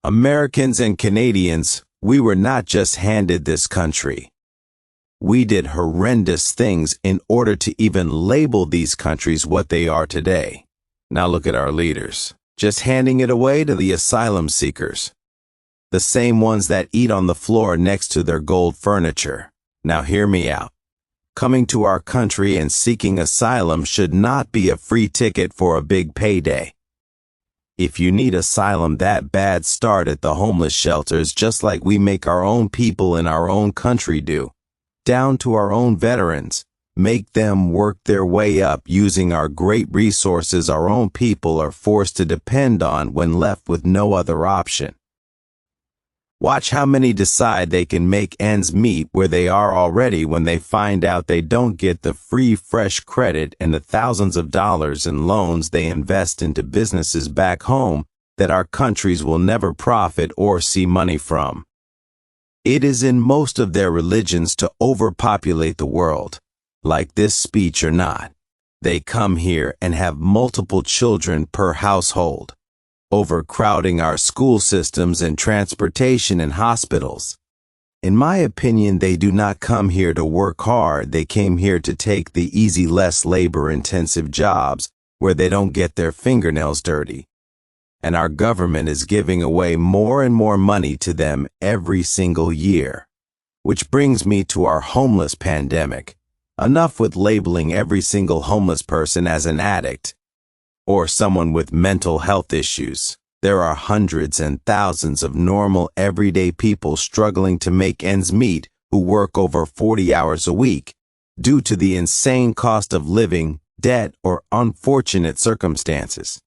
Americans and Canadians, we were not just handed this country. We did horrendous things in order to even label these countries what they are today. Now look at our leaders, just handing it away to the asylum seekers. The same ones that eat on the floor next to their gold furniture. Now hear me out. Coming to our country and seeking asylum should not be a free ticket for a big payday. If you need asylum that bad, start at the homeless shelters, just like we make our own people in our own country do. Down to our own veterans. Make them work their way up using our great resources our own people are forced to depend on when left with no other option. Watch how many decide they can make ends meet where they are already when they find out they don't get the free fresh credit and the thousands of dollars in loans they invest into businesses back home that our countries will never profit or see money from. It is in most of their religions to overpopulate the world. Like this speech or not, they come here and have multiple children per household, overcrowding our school systems and transportation and hospitals. In my opinion, they do not come here to work hard. They came here to take the easy, less labor-intensive jobs where they don't get their fingernails dirty. And our government is giving away more and more money to them every single year. Which brings me to our homeless pandemic. Enough with labeling every single homeless person as an addict or someone with mental health issues. There are hundreds and thousands of normal, everyday people struggling to make ends meet who work over 40 hours a week due to the insane cost of living, debt, or unfortunate circumstances.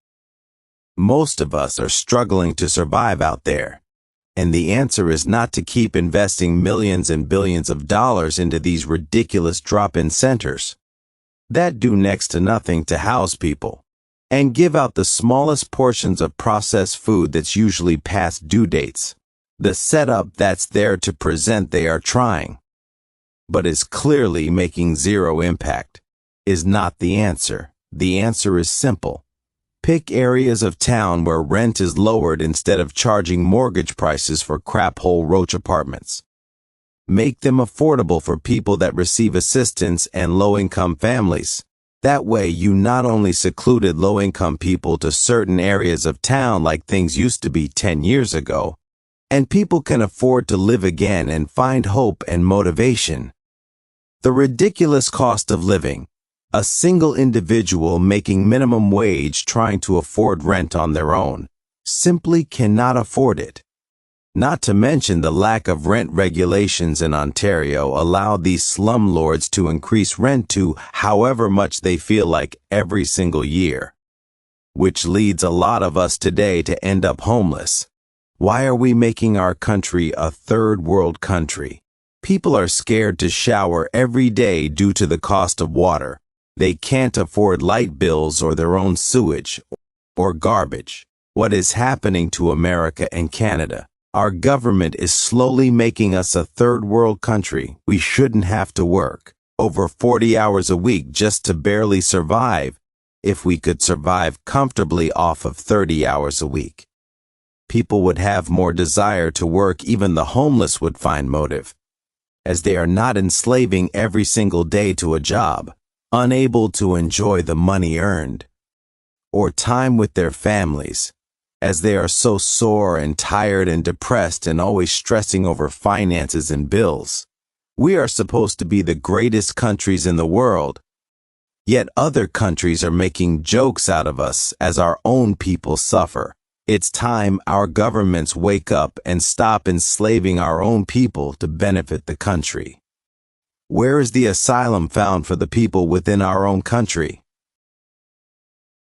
Most of us are struggling to survive out there. And the answer is not to keep investing millions and billions of dollars into these ridiculous drop-in centers that do next to nothing to house people and give out the smallest portions of processed food that's usually past due dates. The setup that's there to present they are trying, but is clearly making zero impact, is not the answer. The answer is simple. Pick areas of town where rent is lowered instead of charging mortgage prices for crap-hole roach apartments. Make them affordable for people that receive assistance and low-income families. That way you not only secluded low-income people to certain areas of town like things used to be 10 years ago, and people can afford to live again and find hope and motivation. The ridiculous cost of living. A single individual making minimum wage trying to afford rent on their own simply cannot afford it. Not to mention the lack of rent regulations in Ontario allow these slumlords to increase rent to however much they feel like every single year, which leads a lot of us today to end up homeless. Why are we making our country a third world country? People are scared to shower every day due to the cost of water. They can't afford light bills or their own sewage or garbage. What is happening to America and Canada? Our government is slowly making us a third world country. We shouldn't have to work over 40 hours a week just to barely survive if we could survive comfortably off of 30 hours a week. People would have more desire to work. Even the homeless would find motive, as they are not enslaving every single day to a job, unable to enjoy the money earned or time with their families, as they are so sore and tired and depressed and always stressing over finances and bills. We are supposed to be the greatest countries in the world, yet other countries are making jokes out of us as our own people suffer. It's time our governments wake up and stop enslaving our own people to benefit the country. Where is the asylum found for the people within our own country?